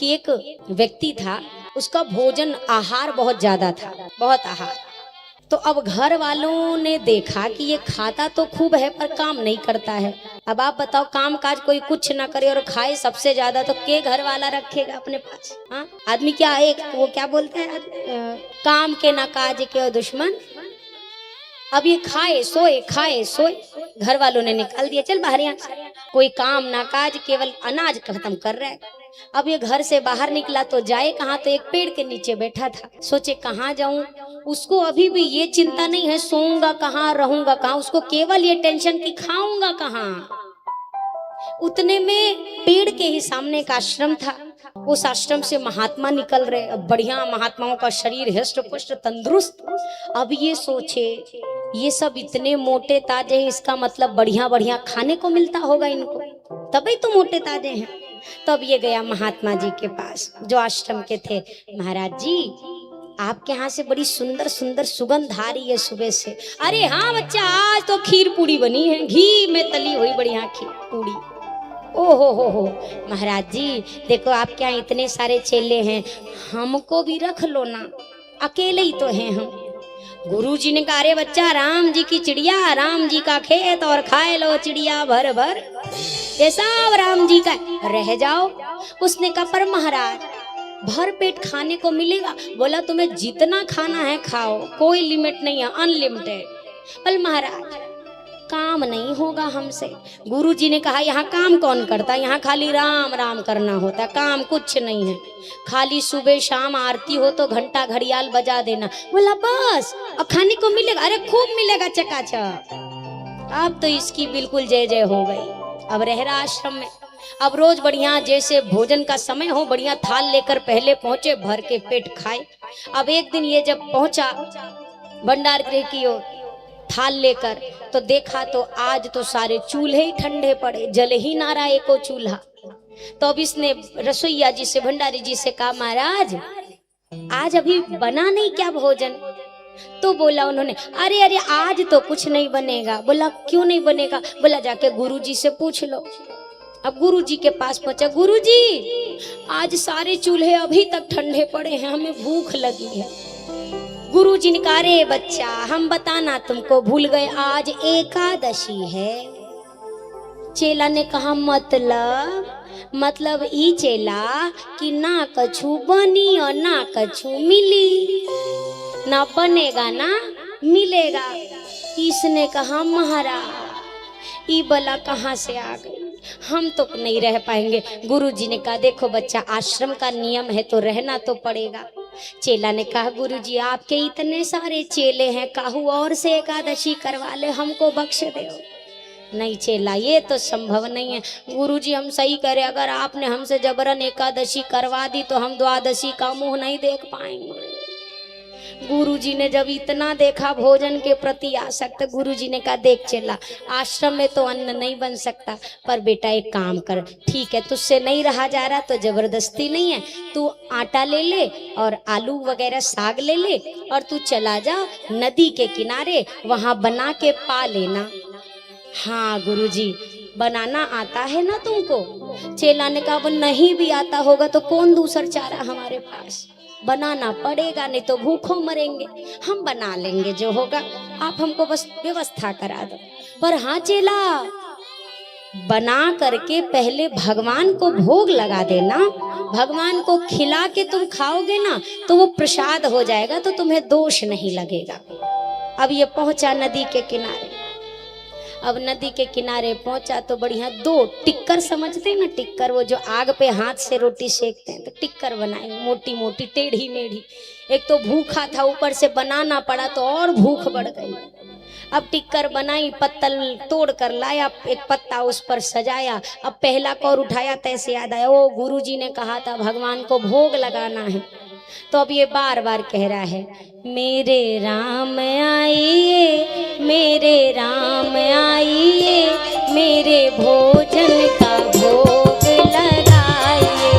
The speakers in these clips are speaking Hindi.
कि एक व्यक्ति था, उसका भोजन आहार बहुत ज्यादा था, बहुत आहार। तो अब घर वालों ने देखा कि ये खाता तो खूब है पर काम नहीं करता है। अब आप बताओ, काम काज कोई कुछ ना करे और खाए सबसे ज्यादा, तो के घर वाला रखेगा अपने पास? हाँ, आदमी क्या एक वो क्या बोलते हैं, काम के ना काज के दुश्मन। अब ये खाए सोए, घर वालों ने निकाल दिया, चल बाहर यहाँ से। कोई काम ना काज, केवल अनाज खत्म कर रहा है। अब ये घर से बाहर निकला तो जाए कहाँ, तो एक पेड़ के नीचे बैठा था। सोचे कहाँ जाऊं। उसको अभी भी ये चिंता नहीं है सोऊंगा कहाँ, रहूंगा कहाँ, उसको केवल ये टेंशन कि खाऊंगा कहाँ। उतने में पेड़ के ही सामने एक आश्रम था। उस आश्रम से महात्मा निकल रहे। अब बढ़िया महात्माओं का शरीर हष्ट पुष्ट तंदुरुस्त। अब ये सोचे ये सब इतने मोटे ताजे हैं, इसका मतलब बढ़िया बढ़िया खाने को मिलता होगा इनको, तभी तो मोटे ताजे हैं। तब ये गया महात्मा जी के पास जो आश्रम के थे। महाराज जी, आपके यहाँ से बड़ी सुंदर सुंदर सुगंध आ रही है सुबह से। अरे हाँ बच्चा, आज तो खीर पूड़ी बनी है, घी में तली हुई बढ़िया खीर पूड़ी। ओहो हो महाराज जी, देखो आपके यहाँ इतने सारे चेले हैं, हमको भी रख लो ना, अकेले ही तो हैं हम। गुरुजी ने कहा, अरे बच्चा, राम जी की चिड़िया, राम जी का खेत, और खाए लो चिड़िया भर भर, ये सब राम जी का, रह जाओ। उसने कहा, पर महाराज भर पेट खाने को मिलेगा? बोला तुम्हें जितना खाना है खाओ, कोई लिमिट नहीं है, अनलिमिटेड। पर महाराज काम नहीं होगा हमसे। गुरुजी ने कहा, यहाँ काम कौन करता, यहाँ खाली राम राम करना होता, काम कुछ नहीं है। खाली सुबह शाम आरती हो तो घंटा घड़ियाल बजा देना। बोला बस, अब खाने को मिलेगा? अरे खूब मिलेगा चकाचक। अब तो इसकी बिल्कुल जय जय हो गई। अब रह रहा आश्रम में। अब रोज बढ़िया जैसे भोजन का समय हो, बढ़िया थाल लेकर पहले पहुंचे, भर के पेट खाए। अब एक दिन ये जब पहुंचा भंडार गृह की ओर थाल लेकर, तो देखा तो आज तो सारे चूल्हे ही ठंडे पड़े, जल ही ना रहा एको चूल्हा। तो अब इसने रसोईया जी से, भंडारी जी से कहा, महाराज आज अभी बना नहीं क्या भोजन? तो बोला उन्होंने, अरे अरे आज तो कुछ नहीं बनेगा। बोला क्यों नहीं बनेगा? बोला जाके गुरुजी से पूछ लो। अब गुरुजी के पास पहुंचा, गुरुजी आज सारे चूल्हे अभी तक ठंडे पड़े हैं, हमें भूख लगी है। गुरुजी ने कहा, अरे बच्चा, हम बताना तुमको भूल गए, आज एकादशी है। चेला ने कहा, मतलब ई चेला कि ना कछु बनी और ना कछु मिली, ना बनेगा ना मिलेगा। इसने कहा, महाराज ई बला कहाँ से आ गई, हम तो नहीं रह पाएंगे। गुरुजी ने कहा, देखो बच्चा, आश्रम का नियम है तो रहना तो पड़ेगा। चेला ने कहा, गुरुजी आपके इतने सारे चेले हैं, काहू और से एकादशी करवा ले, हमको बख्श दो। नहीं चेला, ये तो संभव नहीं है। गुरुजी हम सही करें, अगर आपने हमसे जबरन एकादशी करवा दी तो हम द्वादशी का मुंह नहीं देख पाएंगे। गुरुजी ने जब इतना देखा भोजन के प्रति आसक्त, गुरुजी ने कहा, देख चेला, आश्रम में तो अन्न नहीं बन सकता, पर बेटा एक काम कर, ठीक है तुझसे नहीं रहा जा रहा तो जबरदस्ती नहीं है, तू आटा ले ले और आलू वगैरह साग ले ले, और तू चला जा नदी के किनारे, वहां बना के पा लेना। हाँ गुरुजी, बनाना आता है ना तुमको? चेला ने कहा, वो नहीं भी आता होगा तो कौन दूसरा चारा हमारे पास, बनाना पड़ेगा, नहीं तो भूखों मरेंगे। हम बना लेंगे जो होगा, आप हमको बस व्यवस्था करा दो। पर हाँ चेला, बना करके पहले भगवान को भोग लगा देना, भगवान को खिला के तुम खाओगे ना तो वो प्रसाद हो जाएगा, तो तुम्हें दोष नहीं लगेगा। अब ये पहुंचा नदी के किनारे। अब नदी के किनारे पहुंचा तो बढ़िया दो टिक्कर, समझते हैं ना टिक्कर, वो जो आग पे हाथ से रोटी सेकते हैं, तो टिक्कर बनाई, मोटी मोटी टेढ़ी मेढ़ी। एक तो भूखा था, ऊपर से बनाना पड़ा तो और भूख बढ़ गई। अब टिक्कर बनाई, पत्तल तोड़ कर लाया, एक पत्ता उस पर सजाया। अब पहला कौर उठाया, तैसे याद आया, ओ गुरुजी ने कहा था भगवान को भोग लगाना है। तो अब ये बार बार कह रहा है, मेरे राम आइए, मेरे राम आइए, मेरे भोजन का भोग लगाइए।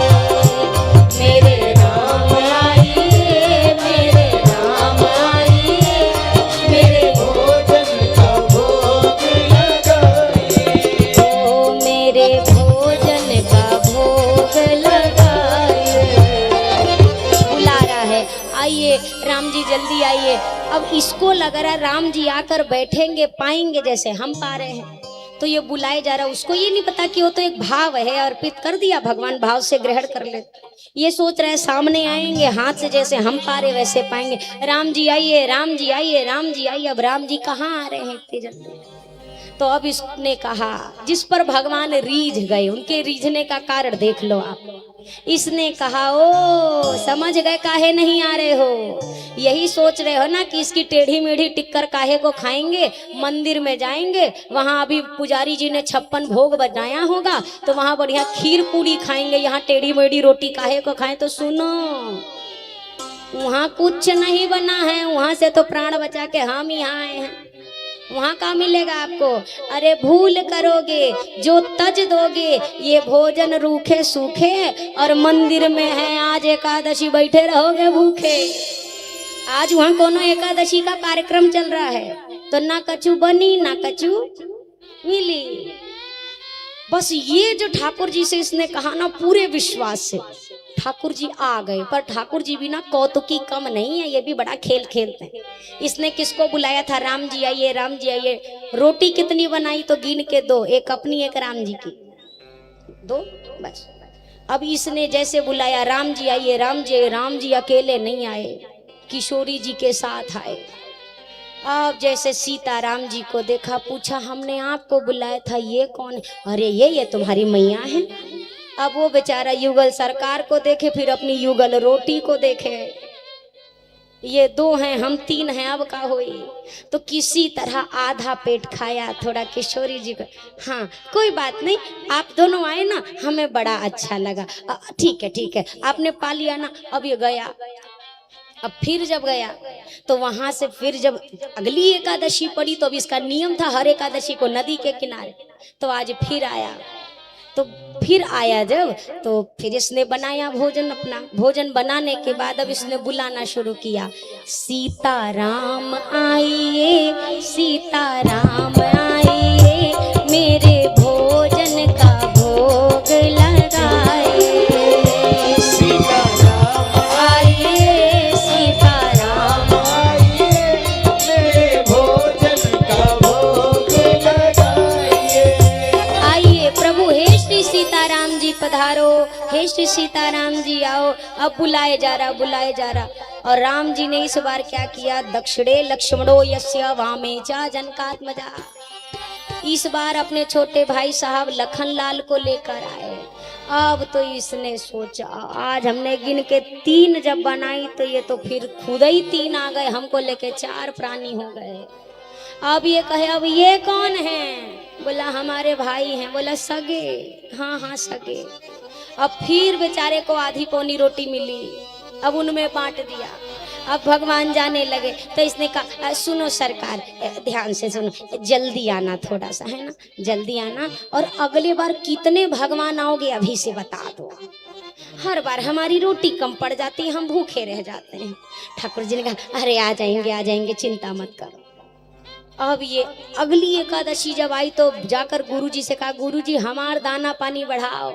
मेरे राम आइए, मेरे राम आइए, मेरे भोजन का भोग लगाइए। ओ मेरे भोजन का भोग लगाइए। आइए राम जी जल्दी आइए। अब इसको लग रहा है राम जी आकर बैठेंगे पाएंगे जैसे हम पा रहे हैं, तो ये बुलाए जा रहा, उसको ये नहीं पता कि वो तो एक भाव है, अर्पित कर दिया भगवान, भाव से ग्रहण कर ले। ये सोच रहे हैं सामने आएंगे हाथ से जैसे हम पा रहे वैसे पाएंगे। राम जी आइए, राम जी आइए, राम जी आइए। अब राम जी कहाँ आ रहे हैं इतनी जल्दी? तो अब इसने कहा, जिस पर भगवान रीझ गए, उनके रीझने का कारण देख लो आप। इसने कहा, ओ समझ गए काहे नहीं आ रहे हो? यही सोच रहे हो ना कि इसकी टेढ़ी मेढ़ी टिक्कर काहे को खाएंगे? मंदिर में जाएंगे, वहां अभी पुजारी जी ने 56 भोग बनाया होगा, तो वहां बढ़िया खीर पूरी खाएंगे, यहाँ टेढ़ी मेढ़ी रोटी काहे को खाएं? तो सुनो, वहां कुछ नहीं बना है, वहां से तो प्राण बचा के हम यहाँ आए हैं। वहां का मिलेगा आपको? अरे भूल करोगे जो तज दोगे, ये भोजन रूखे सूखे, और मंदिर में है आज एकादशी, बैठे रहोगे भूखे। आज वहां कोनो एकादशी का कार्यक्रम चल रहा है, तो ना कछु बनी ना कछु मिली। बस ये जो ठाकुर जी से इसने कहा ना, पूरे विश्वास से ठाकुर जी आ गए। पर ठाकुर जी भी ना कौतुकी कम नहीं है, ये भी बड़ा खेल खेलते हैं। इसने किसको बुलाया था? राम जी आइए, राम जी आइए। रोटी कितनी बनाई तो गिन के दो, एक अपनी एक राम जी की, दो बस। अब इसने जैसे बुलाया, राम जी आइए, राम जी आइए। राम जी अकेले नहीं आए, किशोरी जी के साथ आए। अब जैसे सीता राम जी को देखा, पूछा हमने आपको बुलाया था, ये कौन है? अरे ये तुम्हारी मैया है। अब वो बेचारा युगल सरकार को देखे, फिर अपनी युगल रोटी को देखे। ये 2 हैं, हम 3 हैं, अब का होई? तो किसी तरह आधा पेट खाया थोड़ा किशोरी जी को। हाँ कोई बात नहीं, आप दोनों आए ना, हमें बड़ा अच्छा लगा। ठीक है ठीक है, आपने पा लिया ना। अब ये गया। अब फिर जब गया तो वहां से फिर जब अगली एकादशी पड़ी, तो अब इसका नियम था हर एकादशी को नदी के किनारे। तो आज फिर आया, तो फिर आया जब, तो फिर इसने बनाया भोजन। अपना भोजन बनाने के बाद अब इसने बुलाना शुरू किया, सीताराम आइए, सीताराम आइए, मेरे भोजन का भोग लगाए। सीताराम आइए, सीताराम आइए, मेरे भोजन का भोग लगाए। आइए प्रभु, हे श्री सीताराम जी पधारो, हे श्री सीताराम जी आओ। अब बुलाए जा रहा, बुलाए जा रहा। और राम जी ने इस बार क्या किया? दक्षिणे लक्ष्मणो यस्य वामे च जनकात्मजा। इस बार अपने छोटे भाई साहब लखन लाल को लेकर आए। अब तो इसने सोचा, आज हमने गिन के 3 जब बनाई, तो ये तो फिर खुद ही 3 आ गए, हमको लेके 4 प्राणी हो गए। अब ये कहे, अब ये कौन है? बोला हमारे भाई हैं। बोला सगे? हाँ हाँ सगे। अब फिर बेचारे को आधी पौनी रोटी मिली, अब उनमें बांट दिया। अब भगवान जाने लगे, तो इसने कहा सुनो सरकार, ध्यान से सुनो, जल्दी आना थोड़ा सा, है ना, जल्दी आना। और अगले बार कितने भगवान आओगे अभी से बता दो, हर बार हमारी रोटी कम पड़ जाती है, हम भूखे रह जाते हैं। ठाकुर जी ने कहा अरे आ जाएंगे आ जाएंगे, चिंता मत करो। अब ये अगली एकादशी जब आई, तो जाकर गुरुजी से कहा, गुरुजी हमारा दाना पानी बढ़ाओ,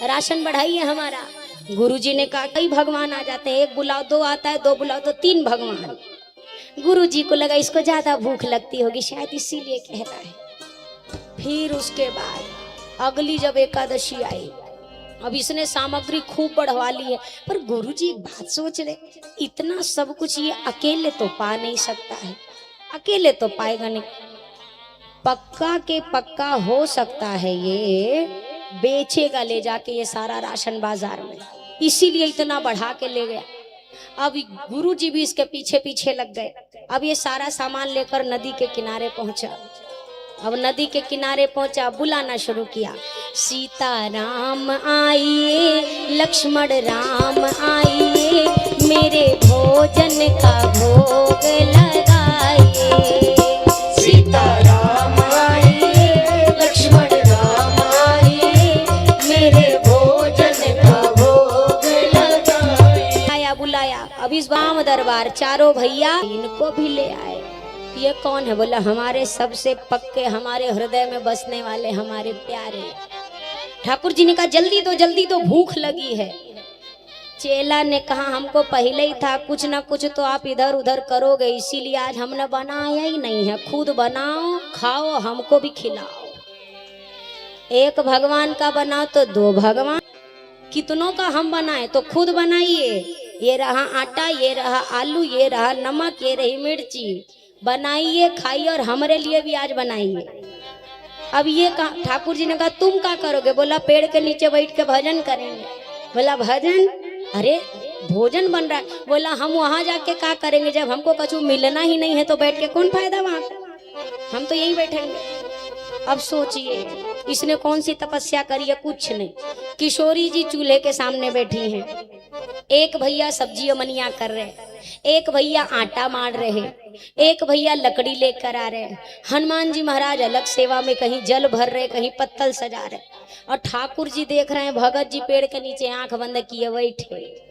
राशन बढ़ाइए हमारा। गुरुजी ने कहा कई भगवान आ जाते हैं, 1 बुलाओ 2 आता है, 2 बुलाओ तो 3 भगवान। गुरुजी को लगा इसको ज्यादा भूख लगती होगी, शायद इसीलिए कह रहा है। फिर उसके बाद अगली जब एकादशी आई, अब इसने सामग्री खूब बढ़वा ली है। पर गुरुजी एक बात सोच रहे, इतना सब कुछ ये अकेले तो पा नहीं सकता है, अकेले तो पाएगा नहीं। पक्का के पक्का हो सकता है ये बेचेगा ले जाके ये सारा राशन बाजार में, इसीलिए इतना बढ़ा के ले गया। अब गुरुजी भी इसके पीछे पीछे लग गए। अब ये सारा सामान लेकर नदी के किनारे पहुंचा। अब नदी के किनारे पहुंचा, बुलाना शुरू किया, सीताराम आइए, लक्ष्मण राम आइए, मेरे भोजन का भोग लगाइए। सीताराम आइए, लक्ष्मण राम आइए, मेरे भोजन का भोग लगाइए। आया बुलाया। अब इस वाम दरबार चारों भैया इनको भी ले आए। ये कौन है? बोला हमारे सबसे पक्के, हमारे हृदय में बसने वाले, हमारे प्यारे। ठाकुर जी ने कहा जल्दी दो, जल्दी दो, भूख लगी है। चेला ने कहा हमको पहले ही था कुछ ना कुछ तो आप इधर उधर करोगे, इसीलिए आज हमने बनाया ही नहीं है। खुद बनाओ खाओ हमको भी खिलाओ। एक भगवान का बनाओ तो दो भगवान, कितनों का हम बनाए तो खुद बनाइए। ये रहा आटा, ये रहा आलू, ये रहा नमक, ये रही मिर्ची, बनाइए खाइए और हमारे लिए भी आज बनाइए। अब ये ठाकुर जी ने कहा तुम क्या करोगे? बोला पेड़ के नीचे बैठ के भजन करेंगे। बोला भजन? अरे भोजन बन रहा है। बोला हम वहां जाके क्या करेंगे जब हमको कुछ मिलना ही नहीं है तो बैठ के कौन फायदा वहां, हम तो यहीं बैठेंगे। अब सोचिए इसने कौन सी तपस्या करी है? कुछ नहीं। किशोरी जी चूल्हे के सामने बैठी हैं, एक भैया सब्जी मनिया कर रहे, एक भैया आटा मार रहे, एक भैया लकड़ी लेकर आ रहे। हनुमान जी महाराज अलग सेवा में कहीं जल भर रहे, कहीं पत्तल सजा रहे, और ठाकुर जी देख रहे हैं भगत जी पेड़ के नीचे आंख बंद किए बैठे।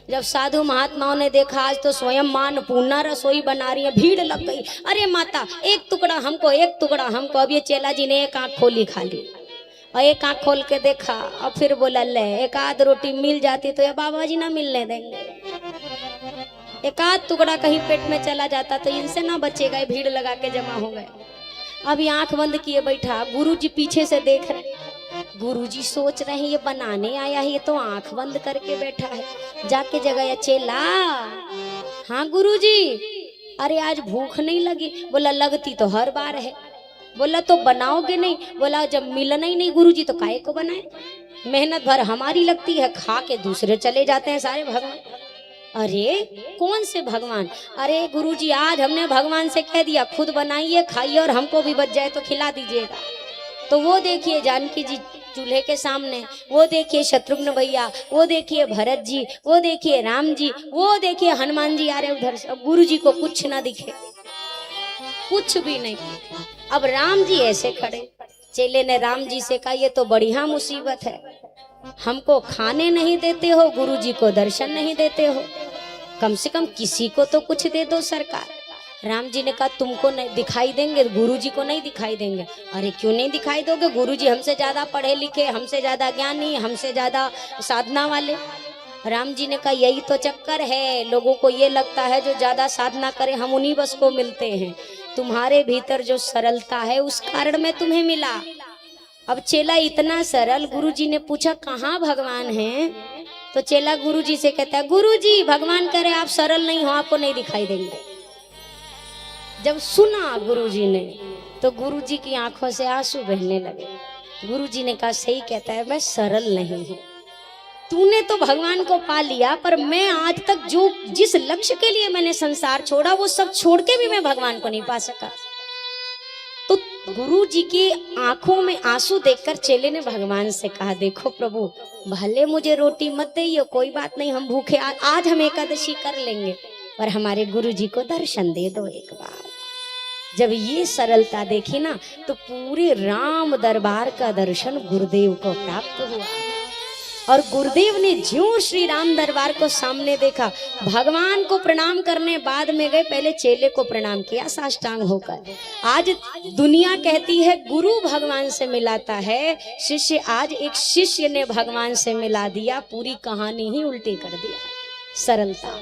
जब साधु महात्माओं ने देखा आज तो स्वयं मां अन्नपूर्णा रसोई बना रही है, भीड़ लग गई। अरे माता एक टुकड़ा हमको, एक टुकड़ा हमको। अब ये चेला जी ने एक आंख खोली खाली, और एक आंख खोल के देखा और फिर बोला ले एक आध रोटी मिल जाती तो ये बाबा जी ना मिलने देंगे। एक आध टुकड़ा कहीं पेट में चला जाता तो इनसे ना बचेगा, भीड़ लगा के जमा हो गए। अब ये आंख बंद किए बैठा, गुरुजी पीछे से देख रहे। गुरुजी सोच रहे हैं ये बनाने आया है, ये तो आंख बंद करके बैठा है। जाके जगह चेला, हाँ गुरुजी, अरे आज भूख नहीं लगी? बोला लगती तो हर बार है। बोला तो बनाओगे नहीं? बोला जब मिलना ही नहीं गुरुजी तो काहे को बनाए? मेहनत भर हमारी लगती है, खा के दूसरे चले जाते हैं सारे भगवान। अरे कौन से भगवान? अरे गुरुजी आज हमने भगवान से कह दिया खुद बनाइए खाइए और हमको भी बच जाए तो खिला दीजिएगा। तो वो देखिए जानकी जी चूल्हे के सामने, वो देखिए शत्रुघ्न भैया, वो देखिए भरत जी, वो देखिए राम जी, वो देखिए हनुमान जी आ रहे उधर से। अब गुरु जी को कुछ ना दिखे, कुछ भी नहीं। अब राम जी ऐसे खड़े। चेले ने राम जी से कहा ये तो बढ़िया मुसीबत है, हमको खाने नहीं देते हो, गुरु जी को दर्शन नहीं देते हो, कम से कम किसी को तो कुछ दे दो सरकार। राम जी ने कहा तुमको नहीं दिखाई देंगे, गुरुजी को नहीं दिखाई देंगे। अरे क्यों नहीं दिखाई दोगे? गुरुजी हमसे ज्यादा पढ़े लिखे, हमसे ज्यादा ज्ञानी, हमसे ज्यादा साधना वाले। राम जी ने कहा यही तो चक्कर है, लोगों को ये लगता है जो ज्यादा साधना करे हम उन्हीं बस को मिलते हैं। तुम्हारे भीतर जो सरलता है उस कारण में तुम्हें मिला। अब चेला इतना सरल, गुरुजी ने पूछा कहाँ भगवान है? तो चेला गुरुजी से कहता है गुरुजी भगवान कह रहे आप सरल नहीं हो, आपको नहीं दिखाई देंगे। जब सुना गुरुजी ने तो गुरुजी की आंखों से आंसू बहने लगे। गुरुजी ने कहा सही कहता है, मैं सरल नहीं हूँ। तूने तो भगवान को पा लिया, पर मैं आज तक जो जिस लक्ष्य के लिए मैंने संसार छोड़ा वो सब छोड़ के भी मैं भगवान को नहीं पा सका। तो गुरुजी की आंखों में आंसू देखकर चेले ने भगवान से कहा देखो प्रभु, भले मुझे रोटी मत दइयो, कोई बात नहीं, हम भूखे आज हम एकादशी कर लेंगे, पर हमारे गुरुजी को दर्शन दे दो एक बार। जब ये सरलता देखी ना तो पूरे राम दरबार का दर्शन गुरुदेव को प्राप्त हुआ। और गुरुदेव ने ज्यों श्री राम दरबार को सामने देखा, भगवान को प्रणाम करने बाद में गए, पहले चेले को प्रणाम किया साष्टांग होकर। आज दुनिया कहती है गुरु भगवान से मिलाता है शिष्य, आज एक शिष्य ने भगवान से मिला दिया, पूरी कहानी ही उल्टी कर दिया। सरलता।